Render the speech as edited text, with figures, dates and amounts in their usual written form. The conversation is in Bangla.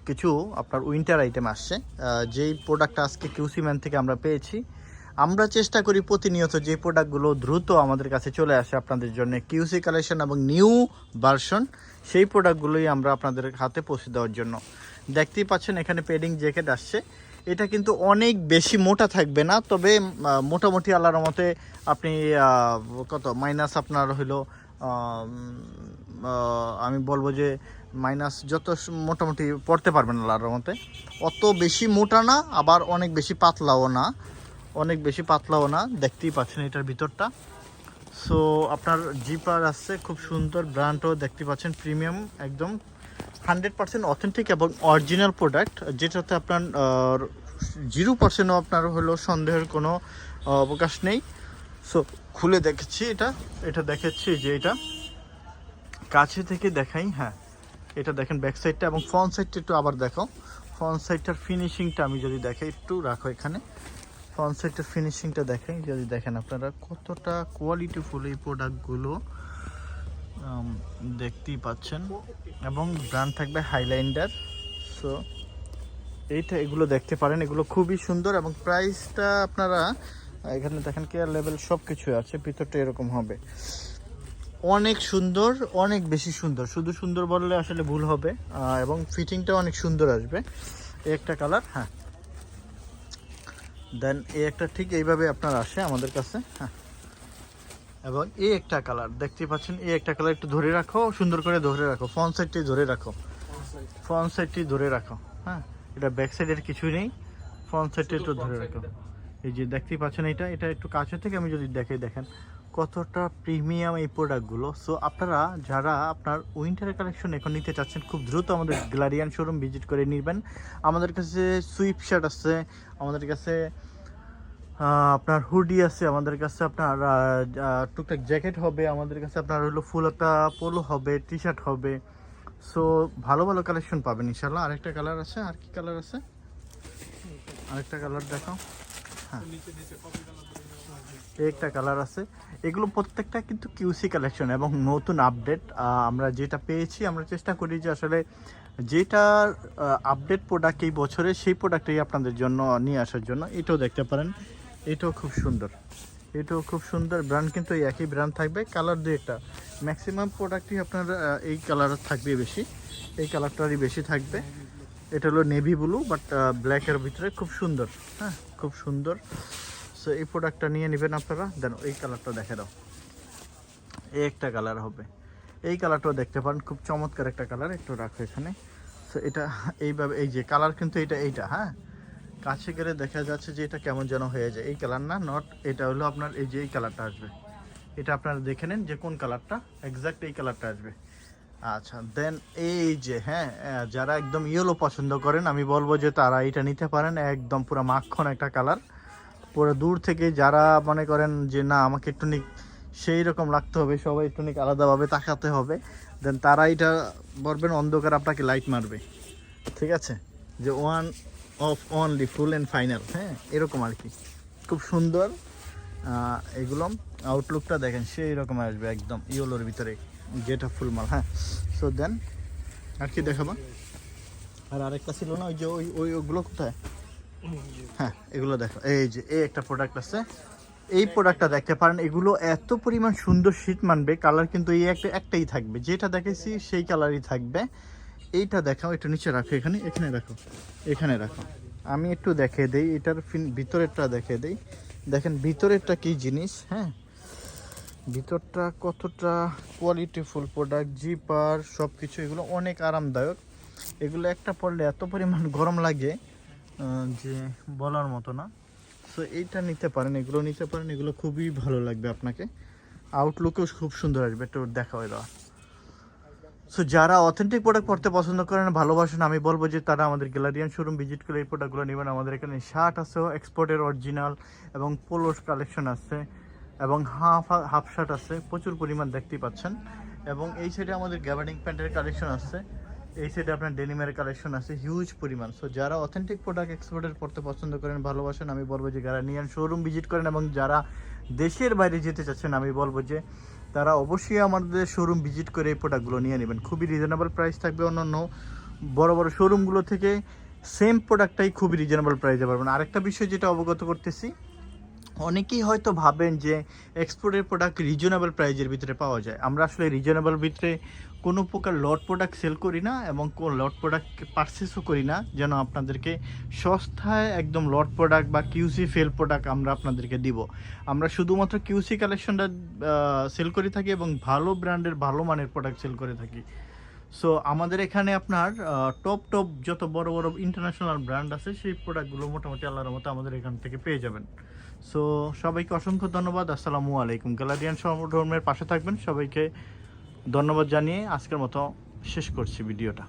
কিছু আপনার উইন্টার আইটেম আসছে, যেই প্রোডাক্টটা আজকে কিউসি ম্যান থেকে আমরা পেয়েছি। আমরা চেষ্টা করি প্রতিনিয়ত যে প্রোডাক্টগুলো দ্রুত আমাদের কাছে চলে আসে আপনাদের জন্য, কিউসি কালেকশন এবং নিউ ভার্সন, সেই প্রোডাক্টগুলোই আমরা আপনাদের হাতে পৌঁছে দেওয়ার জন্য। দেখতেই পাচ্ছেন এখানে পেডিং জ্যাকেট আসছে। এটা কিন্তু অনেক বেশি মোটা থাকবে না, তবে মোটামুটি আল্লাহর মতে আপনি কত মাইনাস আপনার হলো আমি বলবো যে মাইনাস যত মোটামুটি পড়তে পারবেন আল্লাহর মতে। অত বেশি মোটা না, আবার অনেক বেশি পাতলাও না, দেখতেই পাচ্ছেন এটার ভিতরটা। সো আপনার জিপার আসছে, খুব সুন্দর, ব্র্যান্ডও দেখতে পাচ্ছেন প্রিমিয়াম, একদম 100% অথেন্টিক এবং অরিজিনাল প্রোডাক্ট, যেটাতে আপনার 0%ও আপনার হলো সন্দেহের কোনো অবকাশ নেই। সো খুলে দেখেছি, এটা দেখাচ্ছি যে এটা কাছে থেকে দেখাই। হ্যাঁ, এটা দেখেন ব্যাক সাইডটা, এবং ফ্রন্ট সাইডটা একটু আবার দেখো। ফ্রন্ট সাইডটার ফিনিশিংটা আমি যদি দেখাই, একটু রাখো এখানে, ফ্রন্ট সাইডটার ফিনিশিংটা দেখাই যদি দেখেন আপনারা কতটা কোয়ালিটিফুল এই প্রোডাক্টগুলো দেখতেই পাচ্ছেন। এবং ব্র্যান্ড থাকবে হাইলাইন্ডার। সো এগুলো দেখতে পারেন, এগুলো খুবই সুন্দর, এবং প্রাইসটা আপনারা এখানে দেখেন কেয়ার লেভেল সব কিছু আছে, ভিতরটা এরকম হবে। অনেক সুন্দর, অনেক বেশি সুন্দর, শুধু সুন্দর বললে আসলে ভুল হবে, এবং ফিটিংটা অনেক সুন্দর আসবে। এই একটা কালার, হ্যাঁ, দেন এই একটা ঠিক এইভাবে আপনার আসে আমাদের কাছে। হ্যাঁ, এবং এই একটা কালার দেখতে পাচ্ছেন, এই একটা কালার একটু ধরে রাখো, সুন্দর করে ধরে রাখো, ফ্রন্ট সাইডটি ধরে রাখো। হ্যাঁ, এটা ব্যাক সাইডের কিছুই নেই, ফ্রন্ট সাইডটি একটু ধরে রাখো। এই যে দেখতেই পাচ্ছেন, এটা একটু কাছে থেকে আমি যদি দেখেন কতটা প্রিমিয়াম এই প্রোডাক্টগুলো। সো আপনারা যারা আপনার উইন্টার কালেকশন এখন নিতে চাচ্ছেন, খুব দ্রুত আমাদের গ্যালারিয়ান শোরুম ভিজিট করে নেবেন। আমাদের কাছে সুইপ শার্ট আছে, আমাদের কাছে আপনার হুডি আছে, আমাদের কাছে আপনার টুকটাক জ্যাকেট হবে, আমাদের কাছে আপনার হলো ফুল একটা পোলো হবে, টি শার্ট হবে। সো ভালো ভালো কালেকশন পাবেন ইনশাল্লাহ। আরেকটা কালার আছে, আর কি কালার আছে, আরেকটা কালার দেখাও। হ্যাঁ, একটা কালার আছে। এগুলো প্রত্যেকটা কিন্তু কিউসি কালেকশন এবং নতুন আপডেট। আমরা যেটা পেয়েছি, আমরা চেষ্টা করি যে আসলে যেটা আপডেট প্রোডাক্ট এই বছরে, সেই প্রোডাক্টটাই আপনাদের জন্য নিয়ে আসার জন্য। এটাও দেখতে পারেন, এটাও খুব সুন্দর, ব্র্যান্ড কিন্তু এই একই ব্র্যান্ড থাকবে, কালার দুই একটা, ম্যাক্সিমাম প্রোডাক্টই আপনার এই কালার থাকবে বেশি, এই কালারটারই বেশি থাকবে। এটা হলো নেভি ব্লু, বাট ব্ল্যাকের ভিতরে খুব সুন্দর। হ্যাঁ, খুব সুন্দর। সো এই প্রোডাক্টটা নিয়ে নেবেন আপনারা। দেন এই কালারটা দেখে দাও, এই একটা কালার হবে, এই কালারটাও দেখতে পারেন, খুব চমৎকার একটা কালার, একটু রাখো এখানে। সো এটা এইভাবে, এই যে কালার কিন্তু এইটা হ্যাঁ, কাছে গেলে দেখা যাচ্ছে যে এটা কেমন যেন হয়ে যায়, এই কালার না, নট এটা হলো আপনার এই যে এই কালারটা আসবে, এটা আপনারা দেখে নেন যে কোন কালারটা এক্স্যাক্ট, এই কালারটা আসবে। আচ্ছা, দেন এই যে হ্যাঁ, যারা একদম ইয়েলো পছন্দ করেন, আমি বলবো যে তারা এটা নিতে পারেন। একদম পুরো মাখন একটা কালার, পুরো দূর থেকে যারা মনে করেন যে না আমাকে একটু সেই রকম লাগতে হবে, সবাই একটু আলাদাভাবে তাকাতে হবে, দেন তারা এটা বলবেন, অন্ধকার আপনাকে লাইট মারবে, ঠিক আছে, যে one of only full and final. হ্যাঁ, এরকম আর কি, খুব সুন্দর। এগুলো আউটলুকটা দেখেন সেই রকম আসবে, একদম ইয়েলোর ভিতরে, যেটা ফুল মাল। হ্যাঁ, সো দেন আর কি দেখাবো, আর আরেকটা ছিল না, ওই যে ওইগুলো কোথায়, হ্যাঁ এগুলো দেখো, এই যে এই একটা প্রোডাক্ট আছে, এই প্রোডাক্টটা দেখতে পারেন। এগুলো এত পরিমাণ সুন্দর শীত মানবে, কালার কিন্তু এই একটাই থাকবে, যেটা দেখেছি সেই কালারই থাকবে। এইটা দেখাও, একটু নিচে রাখো, এখানে রাখো, আমি একটু দেখিয়ে দিই, এটার ভিতরেরটা দেখিয়ে দিই। দেখেন ভিতরেরটা কি জিনিস, হ্যাঁ, ভিতরটা কতটা কোয়ালিটিফুল প্রোডাক্ট, জিপার সব কিছু, এগুলো অনেক আরামদায়ক। এগুলো একটা পরলে এত পরিমাণ গরম লাগে যে বলার মতো না। সো এইটা নিতে পারেন, এগুলো নিতে পারেন, এগুলো খুবই ভালো লাগবে আপনাকে, আউটলুকও খুব সুন্দর আসবে, একটু দেখা হয়ে দেওয়া। সো যারা অথেন্টিক প্রোডাক্ট পড়তে পছন্দ করেন, ভালোবাসেন, আমি বলবো যে তারা আমাদের গ্যালারিয়ান শোরুম ভিজিট করে এই প্রোডাক্টগুলো নেবেন। আমাদের এখানে শার্ট আছে এক্সপোর্টের অরিজিনাল, এবং পোলো কালেকশন আছে, এবং হাফ শার্ট আছে প্রচুর পরিমাণ, দেখতেই পাচ্ছেন। এবং এই সাইডে আমাদের গ্যাবার্ডিং প্যান্টের কালেকশন আছে, এই সাইডে আপনার ডেনিমের কালেকশন আছে হিউজ পরিমাণ। সো যারা অথেন্টিক প্রোডাক্ট এক্সপোর্টের পড়তে পছন্দ করেন, ভালোবাসেন, আমি বলবো যে গ্যালারিয়ান শোরুম ভিজিট করেন। এবং যারা দেশের বাইরে যেতে চাচ্ছেন, আমি বলবো যে তারা অবশ্যই আমাদের শোরুম ভিজিট করে এই প্রোডাক্টগুলো নিয়ে নেবেন। খুবই রিজনেবল প্রাইস থাকবে, অন্যান্য বড় বড় শোরুমগুলো থেকে সেম প্রোডাক্টটাই খুবই রিজনেবল প্রাইসে পারবেন। আরেকটা বিষয় যেটা অবগত করতেছি, অনেকেই হয়তো ভাবেন যে এক্সপোর্টের প্রোডাক্ট রিজনেবল প্রাইজের ভিতরে পাওয়া যায়। আমরা আসলে রিজনেবল ভিতরে কোনো প্রকার লট প্রোডাক্ট সেল করি না এবং কোন লট প্রোডাক্ট পারচেসও করি না, যেন আপনাদেরকে সস্তায় একদম লট প্রোডাক্ট বা কিউসি ফেল প্রোডাক্ট আমরা আপনাদেরকে দিব। আমরা শুধুমাত্র কিউসি কালেকশনটা সেল করে থাকি এবং ভালো ব্র্যান্ডের ভালো মানের প্রোডাক্ট সেল করে থাকি। সো আমাদের এখানে আপনার টপ যত বড় বড় ইন্টারন্যাশনাল ব্র্যান্ড আছে সেই প্রোডাক্টগুলো মোটামুটি আল্লাহর মতো আমাদের এখান থেকে পেয়ে যাবেন। সো সবাইকে অসংখ্য ধন্যবাদ। আসসালামু আলাইকুম। গ্যালারিয়ান সমধর্মের পাশে থাকবেন। সবাইকে ধন্যবাদ জানিয়ে আজকের মতো শেষ করছি ভিডিওটা।